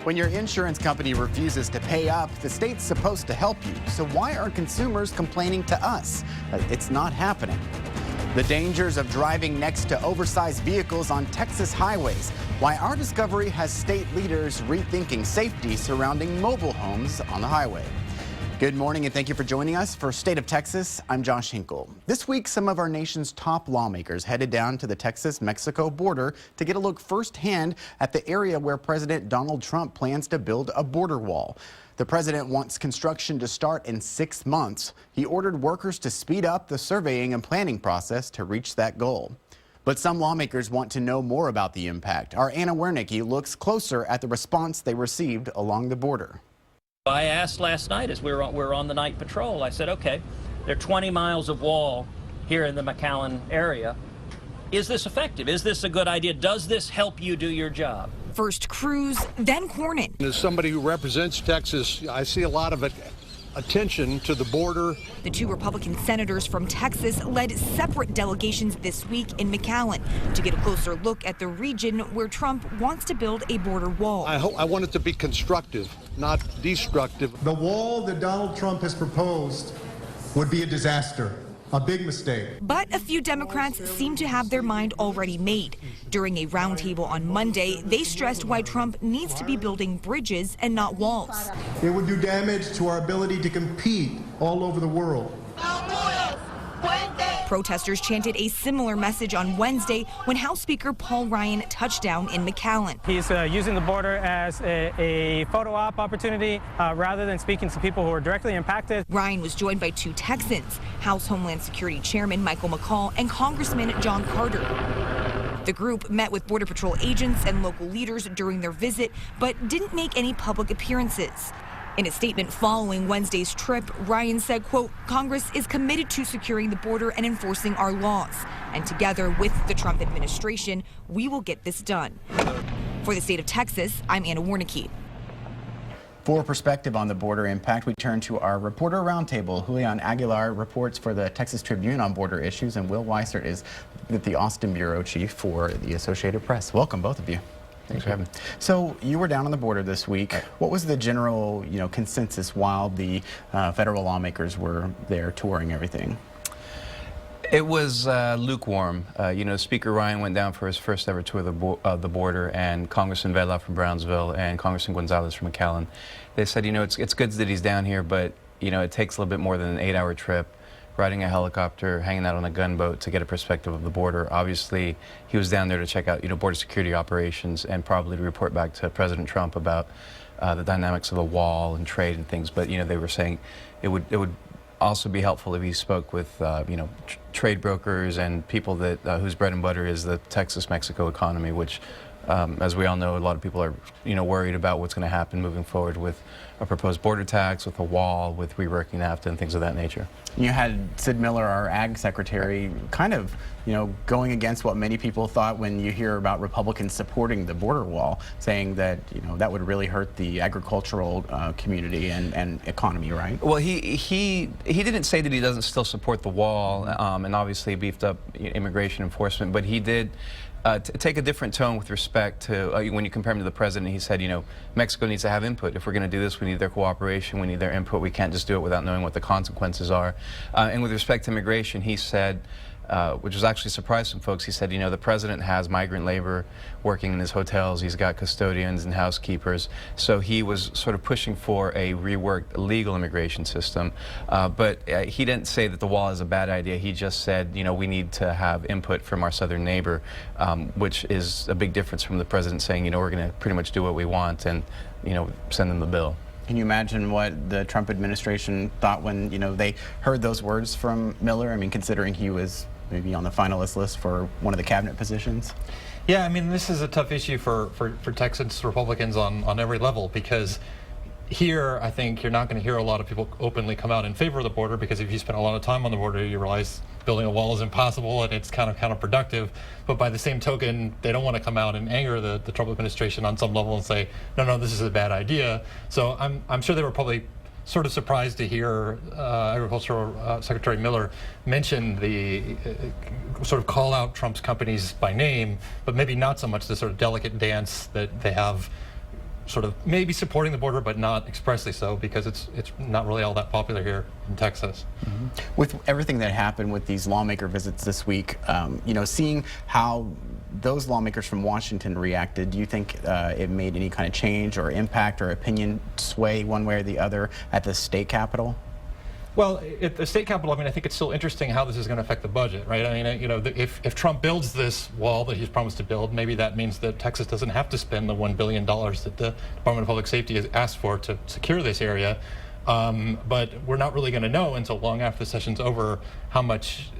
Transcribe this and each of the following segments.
When your insurance company refuses to pay up, the state's supposed to help you. So why are consumers complaining to us? It's not happening. The dangers of driving next to oversized vehicles on Texas highways. Why our discovery has state leaders rethinking safety surrounding mobile homes on the highway. Good morning and thank you for joining us for State of Texas. I'm Josh Hinkle. This week, some of our nation's top lawmakers headed down to the Texas-Mexico border to get a look firsthand at the area where President Donald Trump plans to build a border wall. The president wants construction to start in 6 months. He ordered workers to speed up the surveying and planning process to reach that goal. But some lawmakers want to know more about the impact. Our Anna Wernicke looks closer at the response they received along the border. I asked last night as we were on the night patrol, I said, okay, there are 20 miles of wall here in the McAllen area. Is this effective? Is this a good idea? Does this help you do your job? First Cruz, then Cornyn. As somebody who represents Texas, I see a lot of attention to the border. The two Republican senators from Texas led separate delegations this week in McAllen to get a closer look at the region where Trump wants to build a border wall. I want it to be constructive, not destructive. The wall that Donald Trump has proposed would be a disaster. A big mistake. But a few Democrats seem to have their mind already made. During a roundtable on Monday, they stressed why Trump needs to be building bridges and not walls. It would do damage to our ability to compete all over the world. Protesters chanted a similar message on Wednesday when House Speaker Paul Ryan touched down in McAllen. He's using the border as a photo op opportunity rather than speaking to people who are directly impacted. Ryan was joined by two Texans, House Homeland Security Chairman Michael McCaul and Congressman John Carter. The group met with Border Patrol agents and local leaders during their visit, but didn't make any public appearances. In a statement following Wednesday's trip, Ryan said, quote, Congress is committed to securing the border and enforcing our laws. And together with the Trump administration, we will get this done. For the state of Texas, I'm Anna Wernicke. For perspective on the border impact, we turn to our reporter roundtable. Julian Aguilar reports for the Texas Tribune on border issues, and Will Weiser is the Austin bureau chief for the Associated Press. Welcome, both of you. Thanks for having me. So you were down on the border this week. What was the general, consensus while the federal lawmakers were there touring everything? It was lukewarm. Speaker Ryan went down for his first ever tour of the border, and Congressman Vela from Brownsville and Congressman Gonzalez from McAllen. They said, it's good that he's down here, but it takes a little bit more than an 8-hour trip. Riding a helicopter, hanging out on a gunboat to get a perspective of the border. Obviously, he was down there to check out, border security operations and probably to report back to President Trump about the dynamics of the wall and trade and things. But they were saying it would also be helpful if he spoke with trade brokers and people that whose bread and butter is the Texas-Mexico economy, which, as we all know, a lot of people are worried about what's going to happen moving forward with a proposed border tax, with a wall, with reworking NAFTA and things of that nature. You had Sid Miller, our ag secretary, kind of going against what many people thought when you hear about Republicans supporting the border wall, saying that that would really hurt the agricultural community and economy, right? Well, he didn't say that he doesn't still support the wall and obviously beefed up immigration enforcement, but he did take a different tone with respect to when you compare him to the president. He said, Mexico needs to have input. If we're going to do this, we need their cooperation, we need their input. We can't just do it without knowing what the consequences are. And with respect to immigration, he said, which was actually a surprise to some folks, he said, the president has migrant labor working in his hotels, he's got custodians and housekeepers, so he was sort of pushing for a reworked legal immigration system. But he didn't say that the wall is a bad idea. He just said, we need to have input from our southern neighbor, which is a big difference from the president saying, we're going to pretty much do what we want and, send them the bill. Can you imagine what the Trump administration thought when, they heard those words from Miller? I mean, considering he was maybe on the finalist list for one of the cabinet positions? Yeah, I mean, this is a tough issue for Texas Republicans on every level, because here, I think you're not going to hear a lot of people openly come out in favor of the border, because if you spend a lot of time on the border, you realize building a wall is impossible and it's kind of counterproductive. But by the same token, they don't want to come out and anger the Trump administration on some level and say, no, this is a bad idea. So I'm sure they were probably sort of surprised to hear Agricultural Secretary Miller mention the sort of call out Trump's companies by name, but maybe not so much the sort of delicate dance that they have sort of maybe supporting the border, but not expressly so, because it's not really all that popular here in Texas. Mm-hmm. With everything that happened with these lawmaker visits this week, seeing how those lawmakers from Washington reacted, do you think it made any kind of change or impact or opinion sway one way or the other at the state capitol? Well, at the state capitol, I mean, I think it's still interesting how this is going to affect the budget, right? I mean, if Trump builds this wall that he's promised to build, maybe that means that Texas doesn't have to spend the $1 billion that the Department of Public Safety has asked for to secure this area. But we're not really going to know until long after the session's over how much,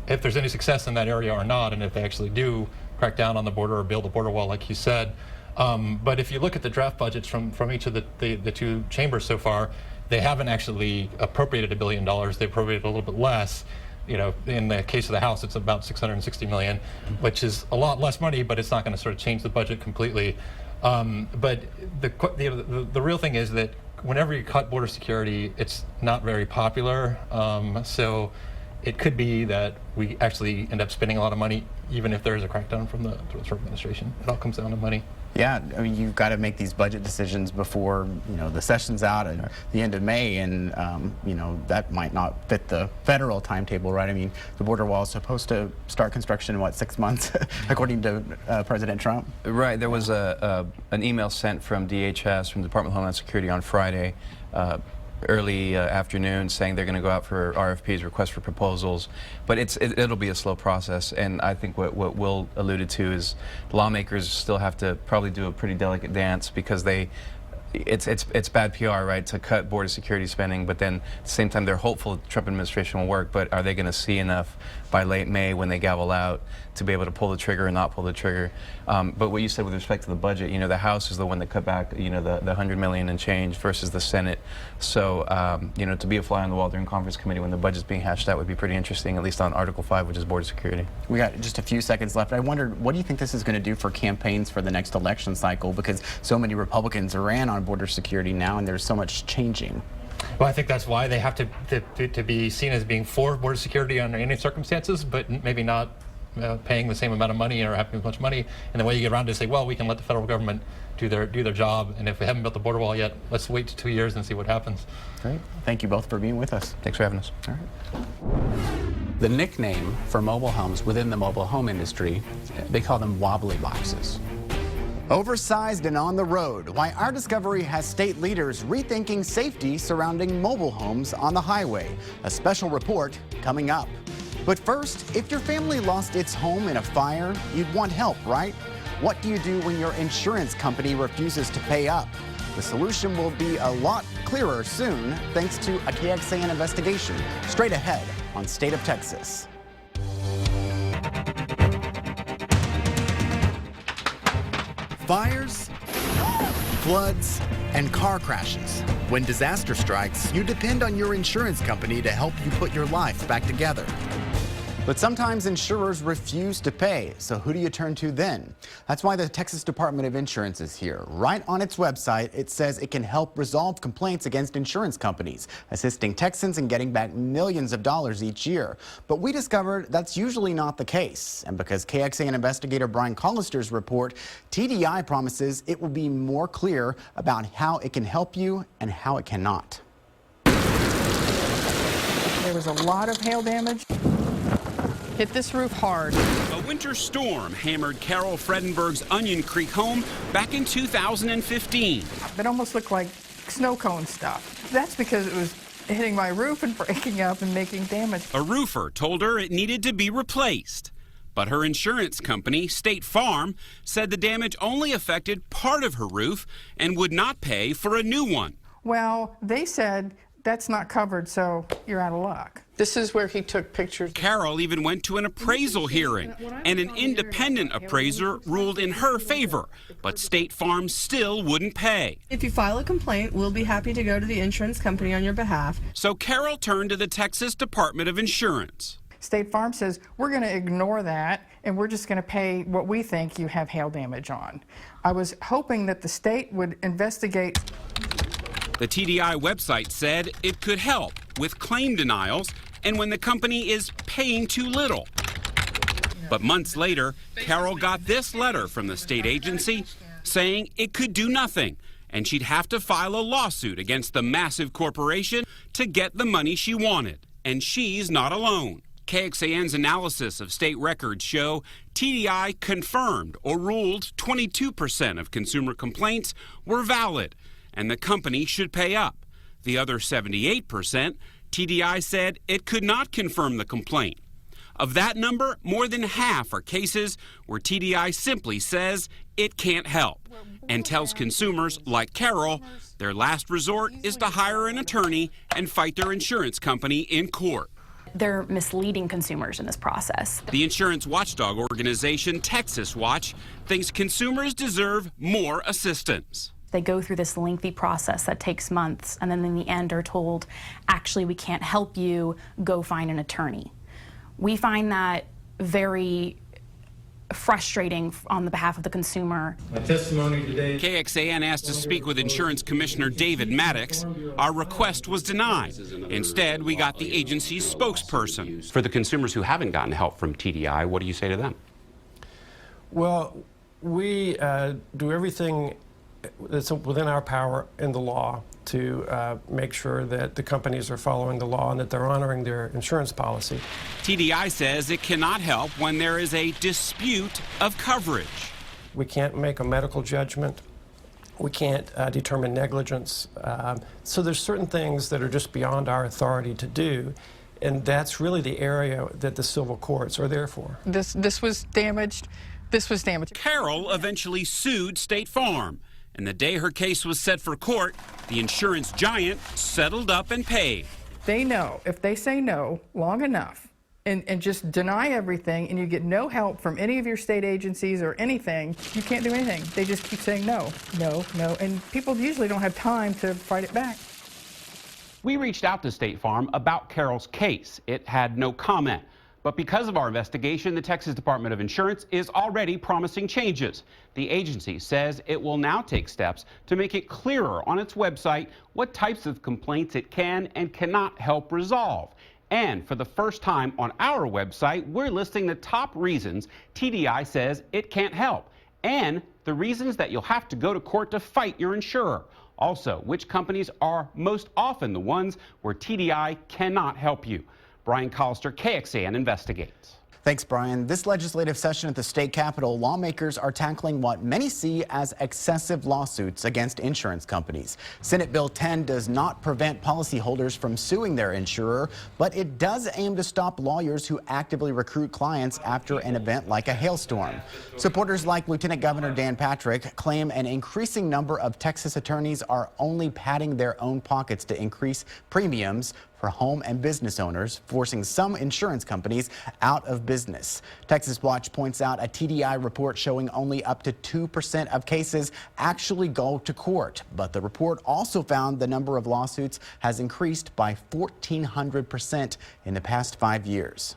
if there's any success in that area or not, and if they actually do crack down on the border or build a border wall, like you said. But if you look at the draft budgets from each of the two chambers so far, they haven't actually appropriated $1 billion. They appropriated a little bit less. In the case of the House, it's about $660 million, which is a lot less money, but it's not going to sort of change the budget completely. But the real thing is that whenever you cut border security, it's not very popular. So it could be that we actually end up spending a lot of money, even if there is a crackdown from the Trump administration. It all comes down to money. Yeah, I mean, you've got to make these budget decisions before, the session's out at the end of May, and, that might not fit the federal timetable, right? I mean, the border wall is supposed to start construction in, 6 months, according to President Trump? Right. There was an email sent from DHS, from the Department of Homeland Security on Friday, early afternoon, saying they're going to go out for RFPs, requests for proposals, but it'll be a slow process. And I think what Will alluded to is lawmakers still have to probably do a pretty delicate dance, because it's bad PR, right, to cut border security spending, but then at the same time they're hopeful the Trump administration will work. But are they going to see enough by late May when they gavel out to be able to pull the trigger or not pull the trigger? But what you said with respect to the budget, the House is the one that cut back, the $100 million and change versus the Senate. So, to be a fly on the wall during conference committee when the budget's being hashed out would be pretty interesting, at least on Article 5, which is border security. We got just a few seconds left. I wondered, what do you think this is going to do for campaigns for the next election cycle? Because so many Republicans ran on border security now, and there's so much changing. Well, I think that's why they have to be seen as being for border security under any circumstances, but maybe not paying the same amount of money or having as much money. And the way you get around to say, well, we can let the federal government do their job, and if we haven't built the border wall yet, let's wait 2 years and see what happens. Great. Thank you both for being with us. Thanks for having us. All right. The nickname for mobile homes within the mobile home industry, they call them wobbly boxes. Oversized and on the road, why our discovery has state leaders rethinking safety surrounding mobile homes on the highway. A special report coming up. But first, if your family lost its home in a fire, you'd want help, right? What do you do when your insurance company refuses to pay up? The solution will be a lot clearer soon, thanks to a KXAN investigation. Straight ahead on State of Texas. Fires, floods, and car crashes. When disaster strikes, you depend on your insurance company to help you put your life back together. But sometimes insurers refuse to pay, so who do you turn to then? That's why the Texas Department of Insurance is here. Right on its website, it says it can help resolve complaints against insurance companies, assisting Texans in getting back millions of dollars each year. But we discovered that's usually not the case. And because KXAN investigator Brian Collister's report, TDI promises it will be more clear about how it can help you and how it cannot. There was a lot of hail damage. Hit this roof hard. A winter storm hammered Carol Fredenberg's Onion Creek home back in 2015. It almost looked like snow cone stuff. That's because it was hitting my roof and breaking up and making damage. A roofer told her it needed to be replaced. But her insurance company, State Farm, said the damage only affected part of her roof and would not pay for a new one. Well, they said that's not covered, so you're out of luck. This is where he took pictures. Carol even went to an appraisal hearing, and an independent appraiser ruled in her favor, but State Farm still wouldn't pay. If you file a complaint, we'll be happy to go to the insurance company on your behalf. So Carol turned to the Texas Department of Insurance. State Farm says, we're going to ignore that, and we're just going to pay what we think you have hail damage on. I was hoping that the state would investigate. The TDI website said it could help with claim denials and when the company is paying too little. But months later, Carol got this letter from the state agency saying it could do nothing, and she'd have to file a lawsuit against the massive corporation to get the money she wanted. And she's not alone. KXAN's analysis of state records show TDI confirmed or ruled 22% of consumer complaints were valid, and the company should pay up. The other 78%, TDI said it could not confirm the complaint. Of that number, more than half are cases where TDI simply says it can't help and tells consumers like Carol their last resort is to hire an attorney and fight their insurance company in court. They're misleading consumers in this process. The insurance watchdog organization Texas Watch thinks consumers deserve more assistance. They go through this lengthy process that takes months, and then in the end are told, actually, we can't help you, go find an attorney. We find that very frustrating on the behalf of the consumer. My testimony today. KXAN asked to speak with Insurance Commissioner David Maddox. Our request was denied. Instead, we got the agency's spokesperson. For the consumers who haven't gotten help from TDI, what do you say to them? Well, we do everything that's within our power in the law to make sure that the companies are following the law and that they're honoring their insurance policy. TDI says it cannot help when there is a dispute of coverage. We can't make a medical judgment. We can't determine negligence. So there's certain things that are just beyond our authority to do, and that's really the area that the civil courts are there for. This was damaged. This was damaged. Carol eventually sued State Farm, and the day her case was set for court, the insurance giant settled up and paid. They know if they say no long enough and just deny everything and you get no help from any of your state agencies or anything, you can't do anything. They just keep saying no, no, no, and people usually don't have time to fight it back. We reached out to State Farm about Carol's case. It had no comment. But because of our investigation, the Texas Department of Insurance is already promising changes. The agency says it will now take steps to make it clearer on its website what types of complaints it can and cannot help resolve. And for the first time on our website, we're listing the top reasons TDI says it can't help and the reasons that you'll have to go to court to fight your insurer. Also, which companies are most often the ones where TDI cannot help you. Brian Collister, KXAN Investigates. Thanks, Brian. This legislative session at the state capitol, lawmakers are tackling what many see as excessive lawsuits against insurance companies. Senate Bill 10 does not prevent policyholders from suing their insurer, but it does aim to stop lawyers who actively recruit clients after an event like a hailstorm. Supporters like Lieutenant Governor Dan Patrick claim an increasing number of Texas attorneys are only padding their own pockets to increase premiums for home and business owners, forcing some insurance companies out of business. Texas Watch points out a TDI report showing only up to 2% of cases actually go to court. But the report also found the number of lawsuits has increased by 1,400% in the past 5 years.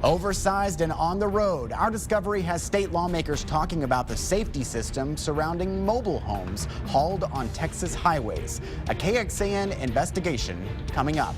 Oversized and on the road, our discovery has state lawmakers talking about the safety system surrounding mobile homes hauled on Texas highways. A KXAN investigation coming up.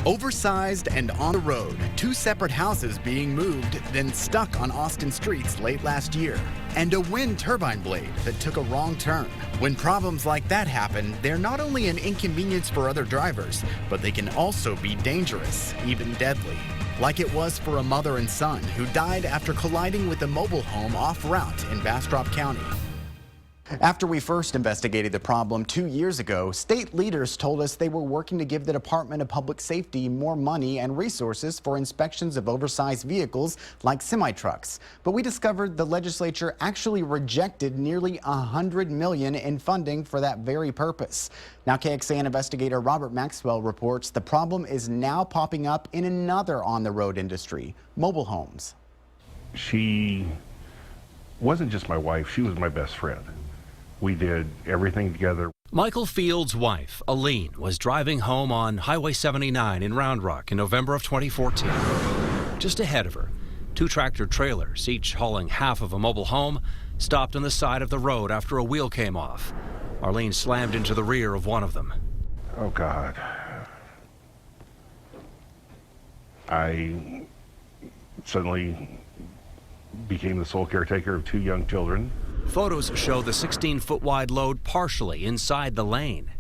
Oversized and on the road, two separate houses being moved, then stuck on Austin streets late last year. And a wind turbine blade that took a wrong turn. When problems like that happen, they're not only an inconvenience for other drivers, but they can also be dangerous, even deadly. Like it was for a mother and son who died after colliding with a mobile home off route in Bastrop County. After we first investigated the problem 2 years ago, state leaders told us they were working to give the Department of Public Safety more money and resources for inspections of oversized vehicles like semi-trucks. But we discovered the legislature actually rejected nearly $100 million in funding for that very purpose. Now, KXAN investigator Robert Maxwell reports the problem is now popping up in another on-the-road industry, mobile homes. She wasn't just my wife, she was my best friend. We did everything together. Michael Field's wife, Aline, was driving home on Highway 79 in Round Rock in November of 2014. Just ahead of her, two tractor trailers, each hauling half of a mobile home, stopped on the side of the road after a wheel came off. Arlene slammed into the rear of one of them. Oh, God. I suddenly became the sole caretaker of 2 young children. Photos show the 16-foot wide load partially inside the lane.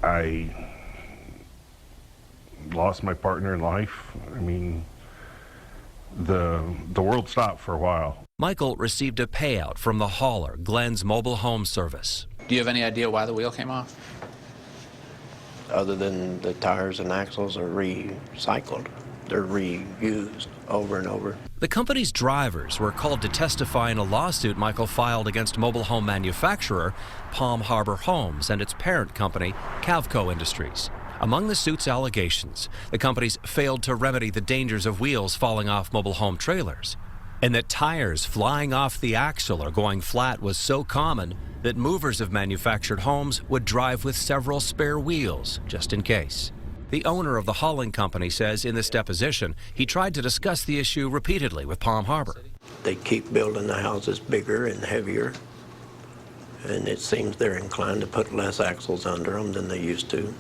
I lost my partner in life. I mean, the world stopped for a while. Michael received a payout from the hauler, Glenn's Mobile Home Service. Do you have any idea why the wheel came off? Other than the tires and axles are recycled, they're reused over and over. The company's drivers were called to testify in a lawsuit Michael filed against mobile home manufacturer Palm Harbor Homes and its parent company, Cavco Industries. Among the suit's allegations, the companies failed to remedy the dangers of wheels falling off mobile home trailers, and that tires flying off the axle or going flat was so common that movers of manufactured homes would drive with several spare wheels, just in case. The owner of the hauling company says in this deposition he tried to discuss the issue repeatedly with Palm Harbor. They keep building the houses bigger and heavier, and it seems they're inclined to put less axles under them than they used to.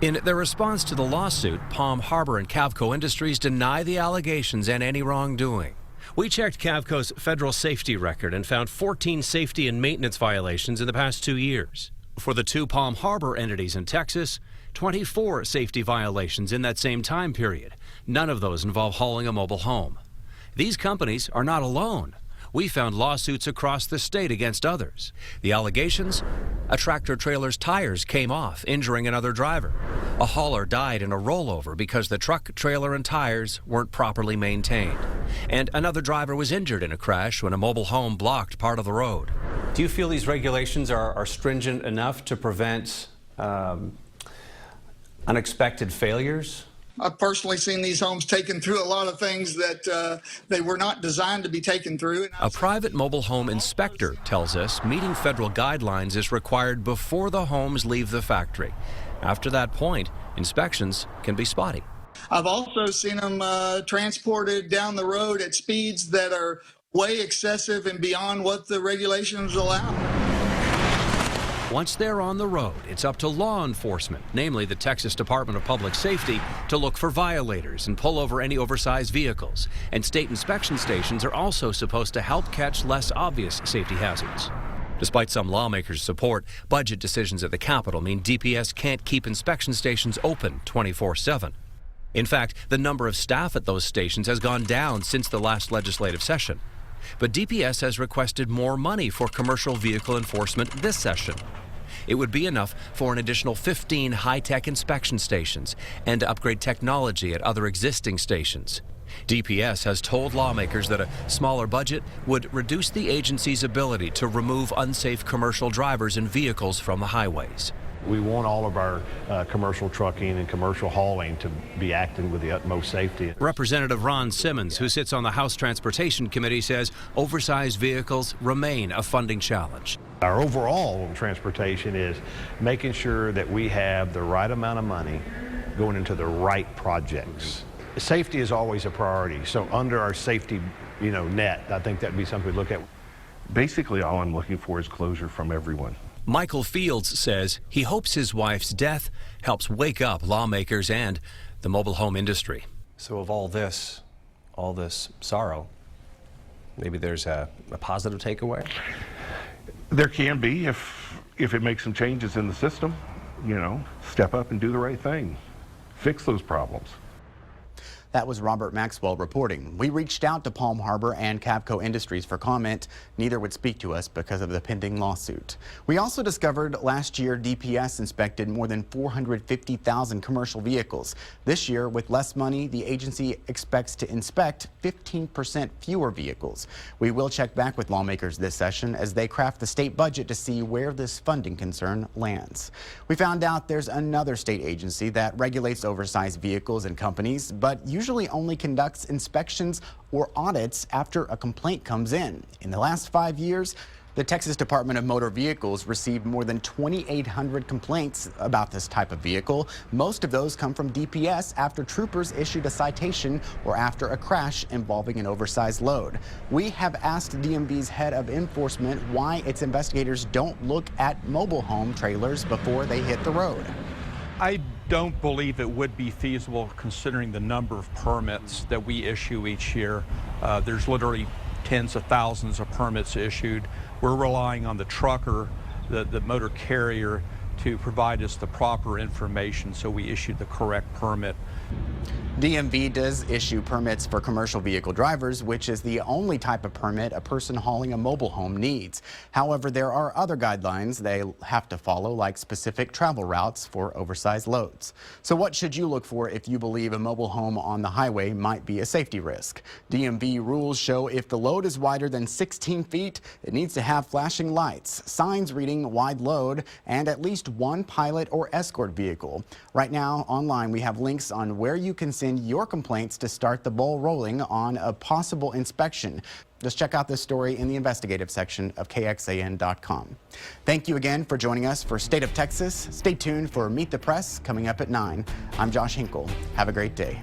In their response to the lawsuit, Palm Harbor and Cavco Industries deny the allegations and any wrongdoing. We checked Cavco's federal safety record and found 14 safety and maintenance violations in the past 2 years. For the 2 Palm Harbor entities in Texas, 24 safety violations in that same time period. None of those involve hauling a mobile home. These companies are not alone. We found lawsuits across the state against others. The allegations? A tractor trailer's tires came off, injuring another driver. A hauler died in a rollover because the truck, trailer, and tires weren't properly maintained. And another driver was injured in a crash when a mobile home blocked part of the road. Do you feel these regulations are stringent enough to prevent unexpected failures? I've personally seen these homes taken through a lot of things that they were not designed to be taken through. A private mobile home inspector tells us meeting federal guidelines is required before the homes leave the factory. After that point, inspections can be spotty. I've also seen them transported down the road at speeds that are way excessive and beyond what the regulations allow. Once they're on the road, it's up to law enforcement, namely the Texas Department of Public Safety, to look for violators and pull over any oversized vehicles. And state inspection stations are also supposed to help catch less obvious safety hazards. Despite some lawmakers' support, budget decisions at the Capitol mean DPS can't keep inspection stations open 24/7. In fact, the number of staff at those stations has gone down since the last legislative session. But DPS has requested more money for commercial vehicle enforcement this session. It would be enough for an additional 15 high-tech inspection stations and to upgrade technology at other existing stations. DPS has told lawmakers that a smaller budget would reduce the agency's ability to remove unsafe commercial drivers and vehicles from the highways. We want all of our commercial trucking and commercial hauling to be acting with the utmost safety. Representative Ron Simmons, who sits on the House Transportation Committee, says oversized vehicles remain a funding challenge. Our overall transportation is making sure that we have the right amount of money going into the right projects. Safety is always a priority, so under our safety net, I think that'd be something we look at. Basically, all I'm looking for is closure from everyone. Michael Fields says he hopes his wife's death helps wake up lawmakers and the mobile home industry. So of all this sorrow, maybe there's a positive takeaway? There can be if it makes some changes in the system, step up and do the right thing. Fix those problems. That was Robert Maxwell reporting. We reached out to Palm Harbor and Cavco Industries for comment. Neither would speak to us because of the pending lawsuit. We also discovered last year DPS inspected more than 450,000 commercial vehicles. This year, with less money, the agency expects to inspect 15% fewer vehicles. We will check back with lawmakers this session as they craft the state budget to see where this funding concern lands. We found out there's another state agency that regulates oversized vehicles and companies, but usually only conducts inspections or audits after a complaint comes in. In the last 5 years, the Texas Department of Motor Vehicles received more than 2,800 complaints about this type of vehicle. Most of those come from DPS after troopers issued a citation or after a crash involving an oversized load. We have asked DMV's head of enforcement why its investigators don't look at mobile home trailers before they hit the road. I don't believe it would be feasible considering the number of permits that we issue each year. There's literally tens of thousands of permits issued. We're relying on the trucker, the motor carrier, to provide us the proper information so we issue the correct permit. DMV does issue permits for commercial vehicle drivers, which is the only type of permit a person hauling a mobile home needs. However, there are other guidelines they have to follow, like specific travel routes for oversized loads. So what should you look for if you believe a mobile home on the highway might be a safety risk? DMV rules show if the load is wider than 16 feet, it needs to have flashing lights, signs reading wide load, and at least one pilot or escort vehicle. Right now, online, we have links on where you can send your complaints to start the ball rolling on a possible inspection. Just check out this story in the investigative section of KXAN.com. Thank you again for joining us for State of Texas. Stay tuned for Meet the Press coming up at 9. I'm Josh Hinkle. Have a great day.